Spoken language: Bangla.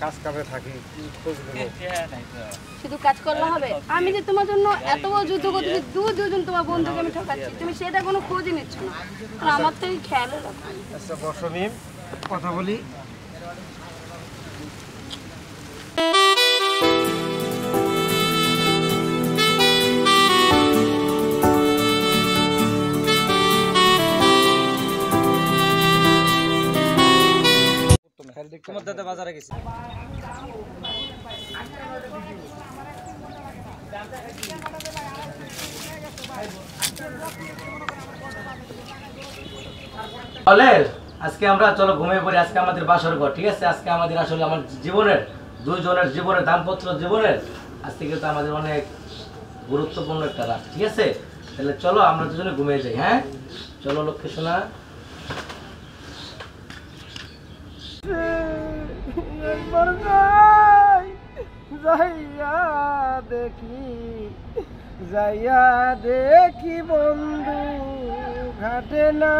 কাজ কামে থাকি, খোঁজ নেব। শুধু কাজ করলে হবে? আমি যে তোমার জন্য এত বড় যুদ্ধ করতেছি, দুজন তোমার বন্ধুকে আমি ঠকাচ্ছি, তুমি সেটা কোনো খোঁজই নিচ্ছ না। আমার তো এই খেয়াল রাখো। আচ্ছা বসো মিম, কথা বলি। তোমার দাদা বাজারে গেছে। আজকে আমরা চলো ঘুমিয়ে পড়ি। আজকে আমাদের বাসর ঘর, ঠিক আছে? আজকে আমাদের আসলে আমার জীবনের, দুইজনের জীবনের, দাম্পত্য জীবনের আজকে কিন্তু আমাদের অনেক গুরুত্বপূর্ণ একটা রাত, ঠিক আছে? তাহলে চলো আমরা দুজনে ঘুমিয়ে যাই। হ্যাঁ চলো লক্ষ্মী সোনা। যাইয়া দেখি বন্ধু ঘাটে না